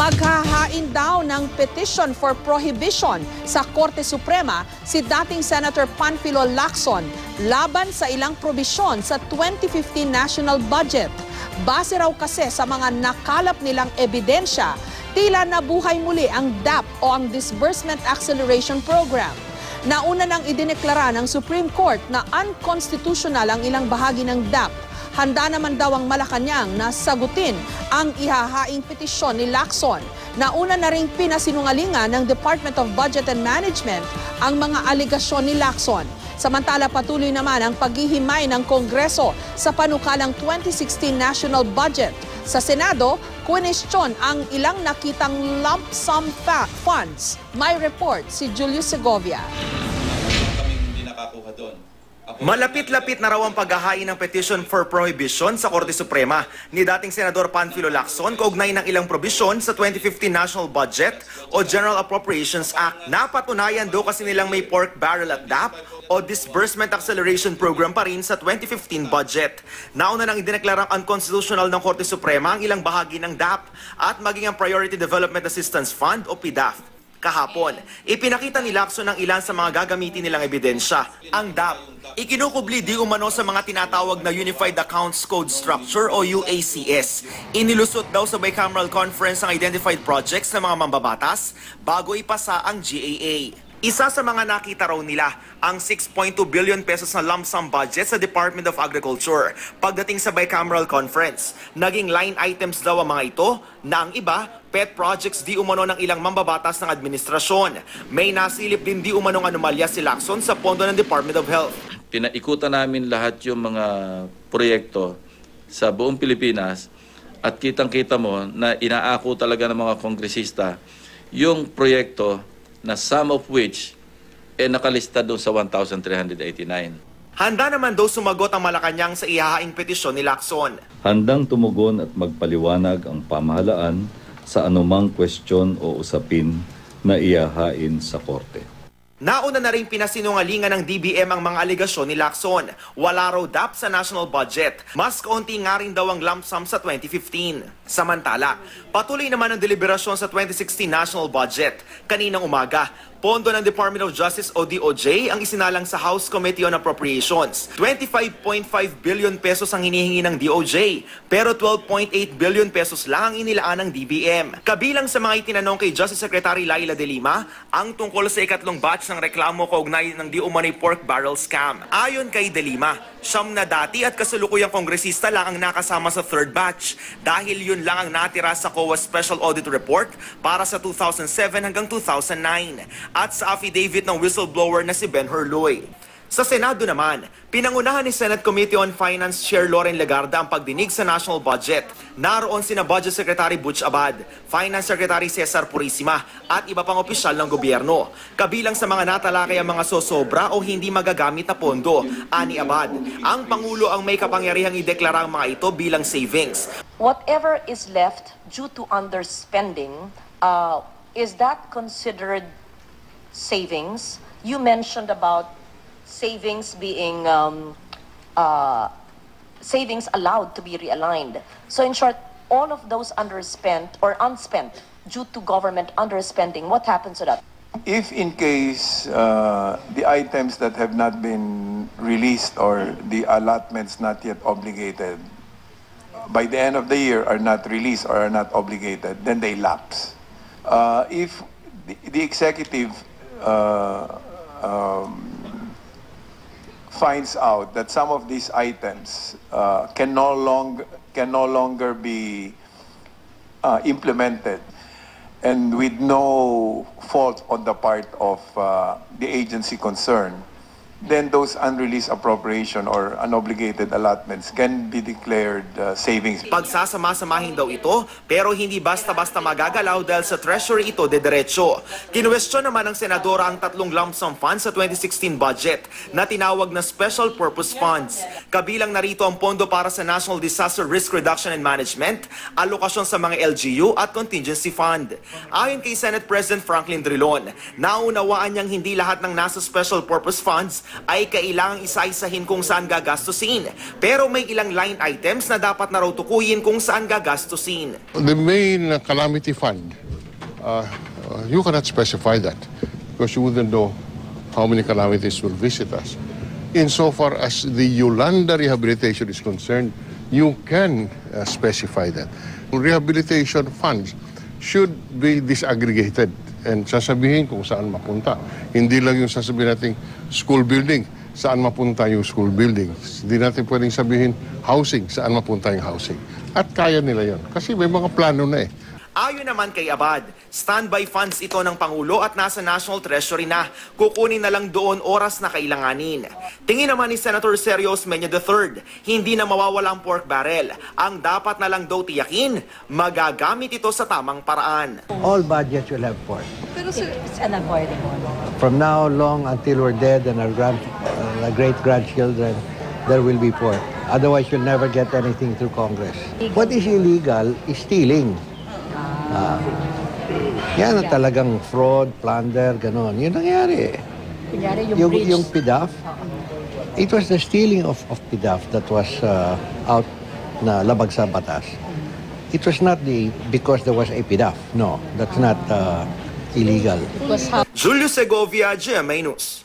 Maghahain daw ng petition for prohibition sa Korte Suprema si dating Senator Panfilo Lacson laban sa ilang probisyon sa 2015 national budget. Base raw kasi sa mga nakalap nilang ebidensya, tila nabuhay muli ang DAP o ang Disbursement Acceleration Program. Nauna nang idineklara ng Supreme Court na unconstitutional ang ilang bahagi ng DAP. Handa naman daw ang Malacanang na sagutin ang ihahaing petisyon ni Lacson. Nauna na ring pinasinungalingan ng Department of Budget and Management ang mga aligasyon ni Lacson. Samantala patuloy naman ang paghihimay ng Kongreso sa panukalang 2016 national budget. Sa Senado, kwestiyon ang ilang nakitang lump sum funds. May report si Julius Segovia. Malapit-lapit na raw ang paghahain ng petition for prohibition sa Korte Suprema ni dating Senador Panfilo Lacson kaugnay ng ilang probisyon sa 2015 National Budget o General Appropriations Act. Napatunayan daw kasi nilang may pork barrel at DAP o Disbursement Acceleration Program pa rin sa 2015 budget. Nauna nang idineklarang unconstitutional ng Korte Suprema ang ilang bahagi ng DAP at maging ang Priority Development Assistance Fund o PDAF. Kahapon, ipinakita ni Lacson ang ilan sa mga gagamitin nilang ebidensya. Ang DAP, ikinukubli di umano sa mga tinatawag na Unified Accounts Code Structure o UACS. Inilusot daw sa bicameral conference ang identified projects ng mga mambabatas bago ipasa ang GAA. Isa sa mga nakita raw nila ang 6.2 billion pesos na lump sum budget sa Department of Agriculture. Pagdating sa bicameral conference, naging line items daw ang mga ito na ang iba, pet projects di umano ng ilang mambabatas ng administrasyon. May nasilip din di umanong anomalya si Lacson sa pondo ng Department of Health. Pinaikutan namin lahat yung mga proyekto sa buong Pilipinas at kitang-kita mo na inaako talaga ng mga kongresista yung proyekto na some of which nakalista doon sa 1,389. Handa naman daw sumagot ang Malacanang sa ihahaing petisyon ni Lacson. Handang tumugon at magpaliwanag ang pamahalaan sa anumang kwestiyon o usapin na ihahain sa korte. Nauna na rin pinasinungalingan ng DBM ang mga aligasyon ni Lacson. Wala raw DAP sa national budget. Mas kaunti nga rin daw ang lump sum sa 2015. Samantala, patuloy naman ang deliberasyon sa 2016 national budget. Kaninang umaga, pondo ng Department of Justice o DOJ ang isinalang sa House Committee on Appropriations. 25.5 billion pesos ang hinihingi ng DOJ, pero 12.8 billion pesos lang ang inilaan ng DBM. Kabilang sa mga itinanong kay Justice Secretary Laila De Lima, ang tungkol sa ikatlong batch ng reklamo kaugnay ng di umano'y pork barrel scam. Ayon kay De Lima, siyam na dati at kasalukuyang kongresista lang ang nakasama sa third batch dahil yun lang ang natira sa COA Special Audit Report para sa 2007 hanggang 2009 at sa affidavit ng whistleblower na si Ben Hurloy. Sa Senado naman, pinangunahan ni Senate Committee on Finance Chair Loren Legarda ang pagdinig sa national budget. Naroon sina Budget Secretary Butch Abad, Finance Secretary Cesar Purisima at iba pang opisyal ng gobyerno. Kabilang sa mga natalakay ang mga sosobra o hindi magagamit na pondo. Ani Abad, ang Pangulo ang may kapangyarihang ideklara ang mga ito bilang savings. Whatever is left due to underspending, is that considered savings? You mentioned about savings being savings allowed to be realigned. So in short, all of those underspent or unspent due to government underspending, what happens to that? If in case the items that have not been released or the allotments not yet obligated by the end of the year are not released or are not obligated, then they lapse. If the executive finds out that some of these items can no longer be implemented, and with no fault on the part of the agency concerned, then those unreleased appropriation or unobligated allotments can be declared savings. Pagsasama-samahin daw ito, pero hindi basta-basta magagalaw dahil sa Treasury ito dediretso. Kinuwestiyon naman ng Senadora ang tatlong lump sum funds sa 2016 budget na tinawag na Special Purpose Funds. Kabilang narito ang pondo para sa National Disaster Risk Reduction and Management, alokasyon sa mga LGU at Contingency Fund. Ayon kay Senate President Franklin Drilon, naunawaan niyang hindi lahat ng nasa Special Purpose Funds ay kailangang isa-isahin kung saan gagastusin. Pero may ilang line items na dapat na raw tukuyin kung saan gagastusin. The main calamity fund, you cannot specify that because you wouldn't know how many calamities will visit us. Insofar as the Yolanda rehabilitation is concerned, you can specify that. Rehabilitation funds should be disaggregated and sasabihin kung saan mapunta. Hindi lang yung sasabihin natin school building, saan mapunta yung school building. Hindi natin pwedeng sabihin housing, saan mapunta yung housing. At kaya nila yon kasi may mga plano na eh. Ayon naman kay Abad, standby funds ito ng Pangulo at nasa National Treasury na. Kukunin na lang doon oras na kailanganin. Tingin naman ni Senator Sergio Osmeña III, hindi na mawawala ang pork barrel. Ang dapat na lang daw tiyakin, magagamit ito sa tamang paraan. All budgets will have pork. Pero sir, it's unavoidable. From now long until we're dead and our great-grandchildren, there will be pork. Otherwise, you'll never get anything through Congress. What is illegal is stealing. Yan ang talagang fraud, plunder, gano'n. Yun nangyari. Kunyari Yung PDAF, it was the stealing of PDAF that was out na labag sa batas. It was not because there was a PDAF. No, that's not illegal. Julio Segovia, GMA News.